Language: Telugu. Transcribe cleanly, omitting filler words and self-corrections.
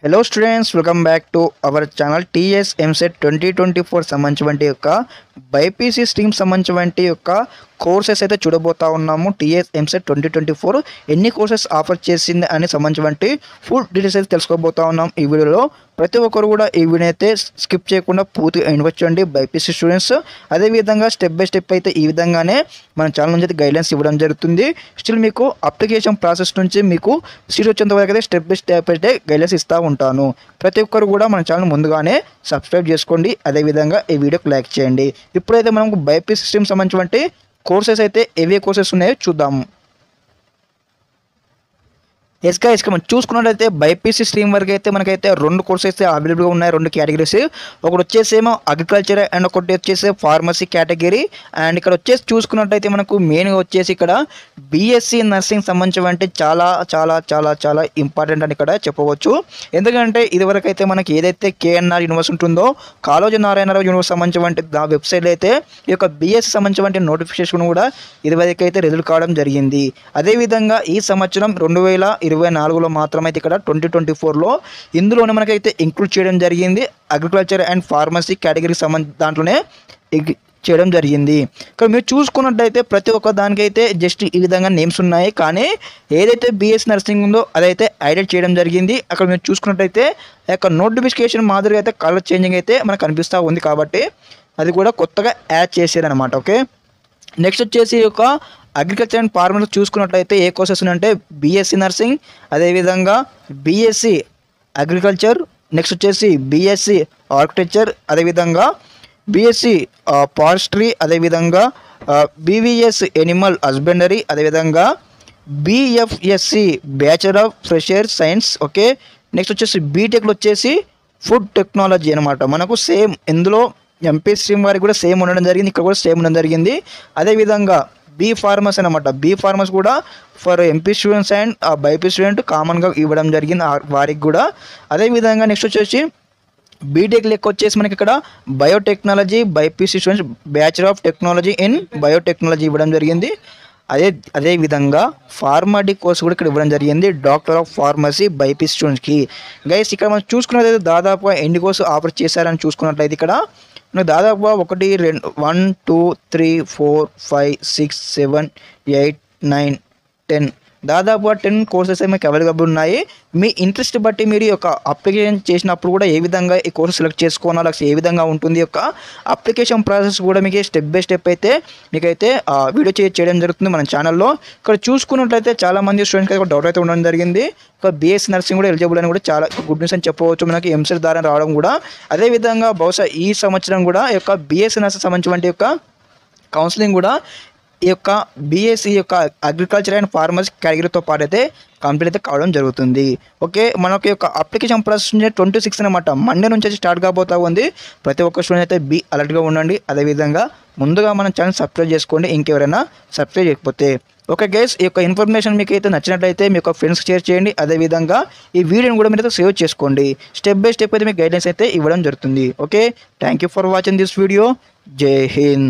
Hello students, welcome back to our channel. TS EAMCET 2024 సంబంధించి యొక్క బైపీసీ స్ట్రీమ్ సంబంధించి యొక్క కోర్సెస్ అయితే చూడబోతా ఉన్నాము. టీఎస్ ఎంసెట్ 2024 ఎన్ని కోర్సెస్ ఆఫర్ చేసింది అని సంబంధించి ఫుల్ డీటెయిల్స్ అయితే తెలుసుకోబోతా ఉన్నాం ఈ వీడియోలో. ప్రతి ఒక్కరు కూడా ఈ వీడియో అయితే స్కిప్ చేయకుండా పూర్తిగా ఇన్వెస్ట్ బైపీసీ స్టూడెంట్స్. అదేవిధంగా స్టెప్ బై స్టెప్ అయితే ఈ విధంగానే మన ఛానల్ నుంచి అయితే గైడ్లైన్స్ ఇవ్వడం జరుగుతుంది. స్టిల్ మీకు అప్లికేషన్ ప్రాసెస్ నుంచి మీకు సీట్ వచ్చేంత వరకు అయితే స్టెప్ బై స్టెప్ అయితే గైడ్లైన్స్ ఇస్తూ ఉంటాను. ప్రతి ఒక్కరు కూడా మన ఛానల్ ముందుగానే సబ్స్క్రైబ్ చేసుకోండి. అదేవిధంగా ఈ వీడియోకి లైక్ చేయండి. ఇప్పుడైతే మనకు బైపీసీ స్ట్రీమ్ సంబంధించి కోర్సెస్ అయితే ఏవే కోర్సెస్ ఉన్నాయో చూద్దాము. గైస్ మనం చూసుకున్నట్లయితే బైపీసీ స్ట్రీమ్ వరకు అయితే మనకైతే రెండు కోర్సెస్ అయితే అవైలబుల్గా ఉన్నాయి. రెండు కేటగిరీస్, ఒకటి వచ్చేసేమో అగ్రికల్చర్ అండ్ ఒకటి వచ్చేసి ఫార్మసీ కేటగిరీ. అండ్ ఇక్కడ వచ్చేసి చూసుకున్నట్లయితే మనకు మెయిన్గా వచ్చేసి ఇక్కడ బీఎస్సీ నర్సింగ్ సంబంధించి చాలా చాలా చాలా చాలా ఇంపార్టెంట్ అని ఇక్కడ చెప్పవచ్చు. ఎందుకంటే ఇదివరకు అయితే మనకి ఏదైతే కేఎన్ఆర్ యూనివర్సిటీ ఉంటుందో కాళోజీ నారాయణరావు యూనివర్సిటీ సంబంధించి వెబ్సైట్లో అయితే ఈ యొక్క బీఎస్సీ సంబంధించి నోటిఫికేషన్ కూడా ఇదివరకు అయితే రిజల్ట్ కావడం జరిగింది. అదేవిధంగా ఈ సంవత్సరం 2024లో మాత్రమైతే ఇక్కడ 2024లో ఇందులోనే మనకైతే ఇంక్లూడ్ చేయడం జరిగింది. అగ్రికల్చర్ అండ్ ఫార్మసీ కేటగిరీ దాంట్లోనే చేయడం జరిగింది. ఇక్కడ మీరు చూసుకున్నట్టయితే ప్రతి ఒక్క దానికైతే జస్ట్ ఈ విధంగా నేమ్స్ ఉన్నాయి. కానీ ఏదైతే బీఎస్సీ నర్సింగ్ ఉందో అదైతే హైలైట్ చేయడం జరిగింది. అక్కడ మీరు చూసుకున్నట్టయితే యొక్క నోటిఫికేషన్ మాదిరిగా అయితే కలర్ చేంజింగ్ అయితే మనకు కనిపిస్తూ ఉంది. కాబట్టి అది కూడా కొత్తగా యాడ్ చేశారనమాట. ఓకే, నెక్స్ట్ వచ్చేసి ఒక అగ్రికల్చర్ అండ్ ఫార్మసీ చూసుకున్నట్లయితే ఏ కోర్సెస్ ఉన్నాయంటే బీఎస్సీ నర్సింగ్, అదేవిధంగా బీఎస్సీ అగ్రికల్చర్, నెక్స్ట్ వచ్చేసి బీఎస్సీ ఆర్కిటెక్చర్, అదేవిధంగా బీఎస్సీ ఫారెస్ట్రీ, అదేవిధంగా బీవీఎస్ ఎనిమల్ హస్బెండరీ, అదేవిధంగా BFSc bachelor of fresher science. Okay, next వచ్చేసి బీటెక్లో వచ్చేసి ఫుడ్ టెక్నాలజీ అనమాట. మనకు సేమ్ ఇందులో ఎంపీ స్ట్రీమ్ వారికి కూడా సేమ్ ఉండడం జరిగింది, ఇక్కడ కూడా సేమ్ ఉండడం జరిగింది. అదేవిధంగా బీ ఫార్మసీ అనమాట. బీ ఫార్మసీ కూడా for MP students and BiP student కామన్గా ఇవ్వడం జరిగింది వారికి కూడా. అదేవిధంగా నెక్స్ట్ వచ్చేసి బీటెక్ లెక్క వచ్చేసి మనకి ఇక్కడ biotechnology BiPC students bachelor of technology in biotechnology ఇవ్వడం జరిగింది. అదేవిధంగా ఫార్మాడీ కోర్స్ కూడా ఇక్కడ ఇవ్వడం జరిగింది, డాక్టర్ ఆఫ్ ఫార్మసీ బైపీసీ స్టూడెంట్స్కి. గైస్ ఇక్కడ మనం చూసుకున్నట్లయితే దాదాపుగా ఎన్ని కోర్సు ఆఫర్ చేశారని చూసుకున్నట్లయితే ఇక్కడ మనకు దాదాపుగా 1 2 3 4 5 6 7 8 9 10 దాదాపుగా 10 కోర్సెస్ మీకు అవైలబుల్ ఉన్నాయి. మీ ఇంట్రెస్ట్ బట్టి మీరు యొక్క అప్లికేషన్ చేసినప్పుడు కూడా ఏ విధంగా ఈ కోర్సు సెలెక్ట్ చేసుకోవాలో లేకపోతే ఏ విధంగా ఉంటుంది యొక్క అప్లికేషన్ ప్రాసెస్ కూడా మీకు స్టెప్ బై స్టెప్ అయితే మీకైతే వీడియో చేయడం జరుగుతుంది మన ఛానల్లో. ఇక్కడ చూసుకున్నట్లయితే చాలామంది స్టూడెంట్స్కి అయితే డౌట్ అయితే ఉండడం జరిగింది. ఒక బీఎస్సీ నర్సింగ్ కూడా ఎలిజిబుల్ అని కూడా చాలా గుడ్ న్యూస్ అని చెప్పవచ్చు. మనకి ఎంసెట్ ద్వారా రావడం కూడా. అదేవిధంగా బహుశా ఈ సంవత్సరం కూడా ఈ యొక్క బీఎస్సీ నర్సింగ్ సంబంధించిన యొక్క కౌన్సిలింగ్ కూడా ఈ యొక్క బీఎస్సీ యొక్క అగ్రికల్చర్ అండ్ ఫార్మసీ కేటగిరీతో పాటు అయితే కంప్లీట్ అయితే కావడం జరుగుతుంది. ఓకే, మనకి యొక్క అప్లికేషన్ ప్రాసెస్ 26 అనమాట, మండే నుంచి అయితే స్టార్ట్ కాబోతా ఉంది. ప్రతి ఒక్క స్టూడెంట్ అయితే బీ అలర్ట్గా ఉండండి. అదేవిధంగా ముందుగా మన ఛానల్ సబ్స్క్రైబ్ చేసుకోండి ఇంకెవరైనా సబ్స్క్రైబ్ చేయకపోతే. ఓకే గైస్, ఈ యొక్క ఇన్ఫర్మేషన్ మీకు అయితే నచ్చినట్లయితే మీ యొక్క ఫ్రెండ్స్కి షేర్ చేయండి. అదేవిధంగా ఈ వీడియోని కూడా మీరు అయితే సేవ్ చేసుకోండి. స్టెప్ బై స్టెప్ అయితే మీకు గైడెన్స్ అయితే ఇవ్వడం జరుగుతుంది. Okay, thank you for watching this video. జై హింద్.